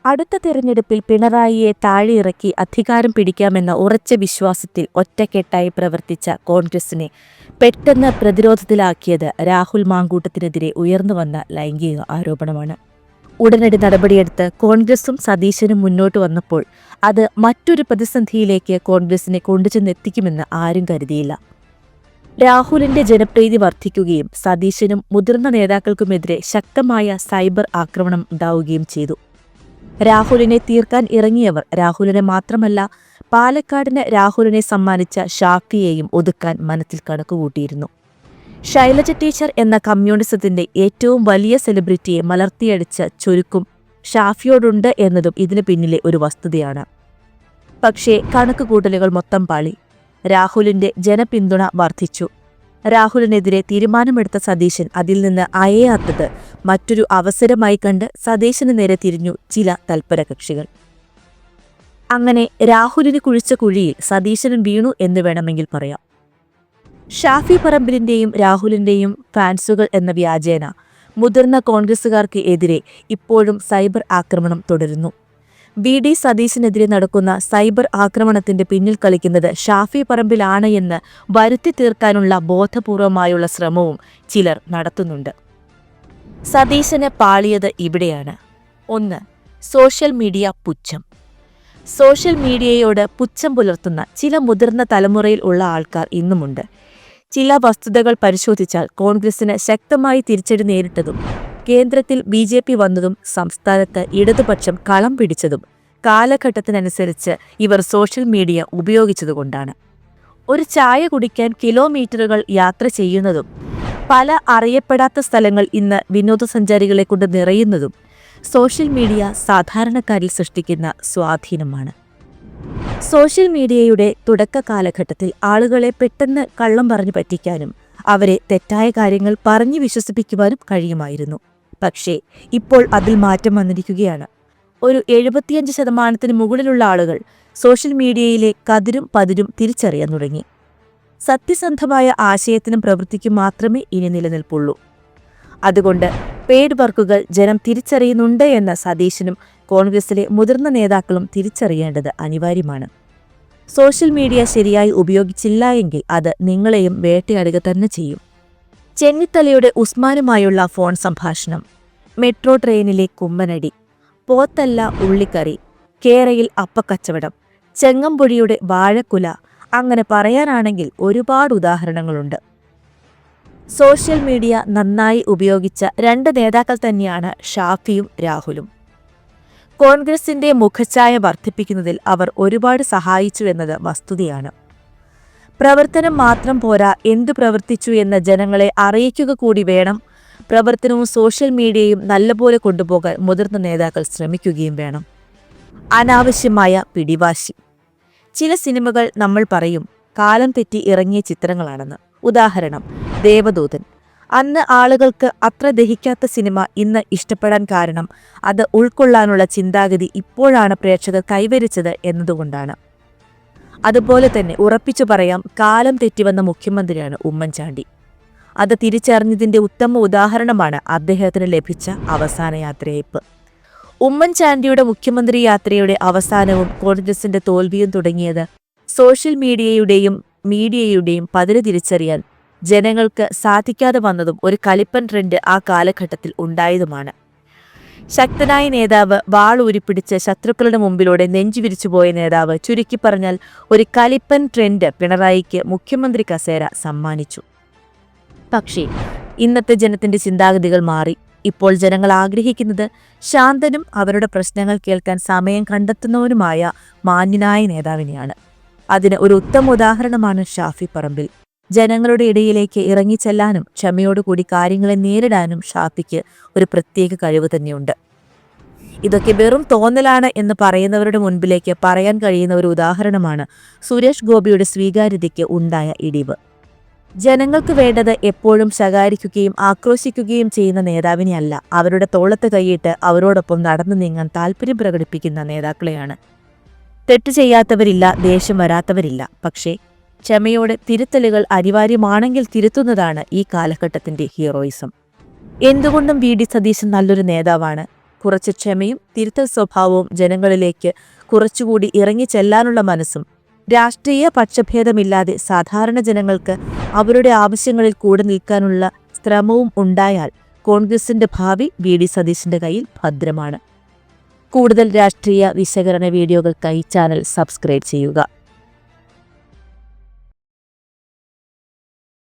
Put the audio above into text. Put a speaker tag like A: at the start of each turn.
A: അടുത്ത തെരഞ്ഞെടുപ്പിൽ പിണറായിയെ താഴെയിറക്കി അധികാരം പിടിക്കാമെന്ന ഉറച്ച വിശ്വാസത്തിൽ ഒറ്റക്കെട്ടായി പ്രവർത്തിച്ച കോൺഗ്രസിനെ പെട്ടെന്ന് പ്രതിരോധത്തിലാക്കിയത് രാഹുൽ മാങ്കൂട്ടത്തിനെതിരെ ഉയർന്നുവന്ന ലൈംഗിക ആരോപണമാണ്. ഉടനടി നടപടിയെടുത്ത് കോൺഗ്രസും സതീശനും മുന്നോട്ട് വന്നപ്പോൾ അത് മറ്റൊരു പ്രതിസന്ധിയിലേക്ക് കോൺഗ്രസിനെ കൊണ്ടുചെന്നെത്തിക്കുമെന്ന് ആരും കരുതിയില്ല. രാഹുലിന്റെ ജനപ്രീതി വർദ്ധിക്കുകയും സതീശനും മുതിർന്ന നേതാക്കൾക്കുമെതിരെ ശക്തമായ സൈബർ ആക്രമണം ഉണ്ടാവുകയും ചെയ്തു. രാഹുലിനെ തീർക്കാൻ ഇറങ്ങിയവർ രാഹുലിനെ മാത്രമല്ല, പാലക്കാടിന് രാഹുലിനെ സമ്മാനിച്ച ഷാഫിയെയും ഒതുക്കാൻ മനത്തിൽ കണക്കുകൂട്ടിയിരുന്നു. ശൈലജ ടീച്ചർ എന്ന കമ്മ്യൂണിസത്തിന്റെ ഏറ്റവും വലിയ സെലിബ്രിറ്റിയെ മലർത്തിയടിച്ച ചുരുക്കും ഷാഫിയോടുണ്ട് എന്നതും ഇതിനു പിന്നിലെ ഒരു വസ്തുതയാണ്. പക്ഷേ കണക്കുകൂട്ടലുകൾ മൊത്തം പാളി. രാഹുലിന്റെ ജനപിന്തുണ വർദ്ധിച്ചു. രാഹുലിനെതിരെ തീരുമാനമെടുത്ത സതീശൻ അതിൽ നിന്ന് അയയാത്തത് മറ്റൊരു അവസരമായി കണ്ട് സതീശന് നേരെ തിരിഞ്ഞു ചില തൽപരകക്ഷികൾ. അങ്ങനെ രാഹുലിന് കുഴിച്ച കുഴിയിൽ സതീശനും വീണു എന്ന് വേണമെങ്കിൽ പറയാം. ഷാഫി പറമ്പിലിന്റെയും രാഹുലിന്റെയും ഫാൻസുകൾ എന്ന വ്യാജേന മുതിർന്ന കോൺഗ്രസുകാർക്ക് എതിരെ ഇപ്പോഴും സൈബർ ആക്രമണം തുടരുന്നു. വി.ഡി. സതീശനെതിരെ നടക്കുന്ന സൈബർ ആക്രമണത്തിന്റെ പിന്നിൽ കളിക്കുന്നത് ഷാഫി പറമ്പിലാണ് എന്ന് വരുത്തി തീർക്കാനുള്ള ബോധപൂർവമായുള്ള ശ്രമവും ചിലർ നടത്തുന്നുണ്ട്. സതീശന് പാളിയത് ഇവിടെയാണ്. 1. സോഷ്യൽ മീഡിയ പുച്ഛം. സോഷ്യൽ മീഡിയയോട് പുച്ഛം പുലർത്തുന്ന ചില മുതിർന്ന തലമുറയിൽ ഉള്ള ആൾക്കാർ ഇന്നുമുണ്ട്. ചില വസ്തുതകൾ പരിശോധിച്ചാൽ കോൺഗ്രസിന് ശക്തമായി തിരിച്ചടി നേരിട്ടതും കേന്ദ്രത്തിൽ ബി.ജെ.പി. വന്നതും സംസ്ഥാനത്ത് ഇടതുപക്ഷം കളം പിടിച്ചതും കാലഘട്ടത്തിനനുസരിച്ച് ഇവർ സോഷ്യൽ മീഡിയ ഉപയോഗിച്ചതുകൊണ്ടാണ്. ഒരു ചായ കുടിക്കാൻ കിലോമീറ്ററുകൾ യാത്ര ചെയ്യുന്നതും പല അറിയപ്പെടാത്ത സ്ഥലങ്ങൾ ഇന്ന് വിനോദസഞ്ചാരികളെ കൊണ്ട് നിറയുന്നതും സോഷ്യൽ മീഡിയ സാധാരണക്കാരിൽ സൃഷ്ടിക്കുന്ന സ്വാധീനമാണ്. സോഷ്യൽ മീഡിയയുടെ തുടക്ക കാലഘട്ടത്തിൽ ആളുകളെ പെട്ടെന്ന് കള്ളം പറഞ്ഞു പറ്റിക്കാനും അവരെ തെറ്റായ കാര്യങ്ങൾ പറഞ്ഞു വിശ്വസിപ്പിക്കുവാനും കഴിയുമായിരുന്നു. പക്ഷേ ഇപ്പോൾ അതിൽ മാറ്റം വന്നിരിക്കുകയാണ്. ഒരു 75% മുകളിലുള്ള ആളുകൾ സോഷ്യൽ മീഡിയയിലെ കതിരും പതിരും തിരിച്ചറിയാൻ തുടങ്ങി. സത്യസന്ധമായ ആശയത്തിനും പ്രവൃത്തിക്കും മാത്രമേ ഇനി നിലനിൽപ്പുള്ളൂ. അതുകൊണ്ട് പെയ്ഡ് വർക്കുകൾ ജനം തിരിച്ചറിയുന്നുണ്ട് എന്ന സതീശനും കോൺഗ്രസിലെ മുതിർന്ന നേതാക്കളും തിരിച്ചറിയേണ്ടത് അനിവാര്യമാണ്. സോഷ്യൽ മീഡിയ ശരിയായി ഉപയോഗിച്ചില്ല എങ്കിൽ അത് നിങ്ങളെയും വേട്ടയാടുക തന്നെ ചെയ്യും. ചെന്നിത്തലയുടെ ഉസ്മാനുമായുള്ള ഫോൺ സംഭാഷണം, മെട്രോ ട്രെയിനിലെ കുമ്മനടി, പോത്തല്ല ഉള്ളിക്കറി, കേരയിൽ അപ്പക്കച്ചവടം, ചെങ്ങമ്പുഴിയുടെ വാഴക്കുല, അങ്ങനെ പറയാനാണെങ്കിൽ ഒരുപാട് ഉദാഹരണങ്ങളുണ്ട്. സോഷ്യൽ മീഡിയ നന്നായി ഉപയോഗിച്ച 2 നേതാക്കൾ തന്നെയാണ് ഷാഫിയും രാഹുലും. കോൺഗ്രസിന്റെ മുഖച്ഛായ വർദ്ധിപ്പിക്കുന്നതിൽ അവർ ഒരുപാട് സഹായിച്ചു എന്നത് വസ്തുതയാണ്. പ്രവർത്തനം മാത്രം പോരാ, എന്തു പ്രവർത്തിച്ചു എന്ന് ജനങ്ങളെ അറിയിക്കുക കൂടി വേണം. പ്രവർത്തനവും സോഷ്യൽ മീഡിയയും നല്ലപോലെ കൊണ്ടുപോകാൻ മുതിർന്ന നേതാക്കൾ ശ്രമിക്കുകയും വേണം. അനാവശ്യമായ പിടിവാശി. ചില സിനിമകൾ നമ്മൾ പറയും കാലം തെറ്റി ഇറങ്ങിയ ചിത്രങ്ങളാണെന്ന്. ഉദാഹരണം ദേവദൂതൻ. അന്ന് ആളുകൾക്ക് അത്ര ദഹിക്കാത്ത സിനിമ ഇന്ന് ഇഷ്ടപ്പെടാൻ കാരണം അത് ഉൾക്കൊള്ളാനുള്ള ചിന്താഗതി ഇപ്പോഴാണ് പ്രേക്ഷകർ കൈവരിച്ചത് എന്നതുകൊണ്ടാണ്. അതുപോലെ തന്നെ ഉറപ്പിച്ചു പറയാം, കാലം തെറ്റിവന്ന മുഖ്യമന്ത്രിയാണ് ഉമ്മൻചാണ്ടി. അത് തിരിച്ചറിഞ്ഞതിന്റെ ഉത്തമ ഉദാഹരണമാണ് അദ്ദേഹത്തിന് ലഭിച്ച അവസാന യാത്രയയപ്പ്. ഉമ്മൻചാണ്ടിയുടെ മുഖ്യമന്ത്രി യാത്രയുടെ അവസാനവും കോൺഗ്രസിന്റെ തോൽവിയും തുടങ്ങിയത് സോഷ്യൽ മീഡിയയുടെയും പതിര് തിരിച്ചറിയാൻ ജനങ്ങൾക്ക് സാധിക്കാതെ വന്നതും ഒരു കലിപ്പൻ ട്രെൻഡ് ആ കാലഘട്ടത്തിൽ ഉണ്ടായതുമാണ്. ശക്തനായ നേതാവ് വാൾ ഊരിപ്പിടിച്ച് ശത്രുക്കളുടെ മുമ്പിലൂടെ നെഞ്ചുവിരിച്ചുപോയ നേതാവ്, ചുരുക്കി പറഞ്ഞാൽ ഒരു കലിപ്പൻ ട്രെൻഡ് പിണറായിക്ക് മുഖ്യമന്ത്രി കസേര സമ്മാനിച്ചു. പക്ഷേ ഇന്നത്തെ ജനത്തിന്റെ ചിന്താഗതികൾ മാറി. ഇപ്പോൾ ജനങ്ങൾ ആഗ്രഹിക്കുന്നത് ശാന്തനും അവരുടെ പ്രശ്നങ്ങൾ കേൾക്കാൻ സമയം കണ്ടെത്തുന്നവനുമായ മാന്യനായ നേതാവിനെയാണ്. അതിന് ഒരു ഉത്തമ ഉദാഹരണമാണ് ഷാഫി പറമ്പിൽ. ജനങ്ങളുടെ ഇടയിലേക്ക് ഇറങ്ങിച്ചെല്ലാനും ക്ഷമയോടുകൂടി കാര്യങ്ങളെ നേരിടാനും ഷാഫിക്ക് ഒരു പ്രത്യേക കഴിവ് തന്നെയുണ്ട്. ഇതൊക്കെ വെറും തോന്നലാണ് എന്ന് പറയുന്നവരുടെ മുൻപിലേക്ക് പറയാൻ കഴിയുന്ന ഒരു ഉദാഹരണമാണ് സുരേഷ് ഗോപിയുടെ സ്വീകാര്യതയ്ക്ക് ഉണ്ടായ ഇടിവ്. ജനങ്ങൾക്ക് വേണ്ടത് എപ്പോഴും ശകാരിക്കുകയും ആക്രോശിക്കുകയും ചെയ്യുന്ന നേതാവിനെയല്ല, അവരുടെ തോളത്ത് കൈയിട്ട് അവരോടൊപ്പം നടന്നു നീങ്ങാൻ താല്പര്യം പ്രകടിപ്പിക്കുന്ന നേതാക്കളെയാണ്. തെറ്റ് ചെയ്യാത്തവരില്ല, ദേഷ്യം വരാത്തവരില്ല. പക്ഷേ ക്ഷമയോടെ തിരുത്തലുകൾ അനിവാര്യമാണെങ്കിൽ തിരുത്തുന്നതാണ് ഈ കാലഘട്ടത്തിന്റെ ഹീറോയിസം. എന്തുകൊണ്ടും വി.ഡി. സതീശൻ നല്ലൊരു നേതാവാണ്. കുറച്ച് ക്ഷമയും തിരുത്തൽ സ്വഭാവവും ജനങ്ങളിലേക്ക് കുറച്ചുകൂടി ഇറങ്ങിച്ചെല്ലാനുള്ള മനസ്സും രാഷ്ട്രീയ പക്ഷഭേദമില്ലാതെ സാധാരണ ജനങ്ങൾക്ക് അവരുടെ ആവശ്യങ്ങളിൽ കൂടെ നിൽക്കാനുള്ള ശ്രമവും ഉണ്ടായാൽ കോൺഗ്രസിന്റെ ഭാവി വി.ഡി. സതീശന്റെ കയ്യിൽ ഭദ്രമാണ്. കൂടുതൽ രാഷ്ട്രീയ വിശകലന വീഡിയോകൾക്കായി ചാനൽ സബ്സ്ക്രൈബ് ചെയ്യുക.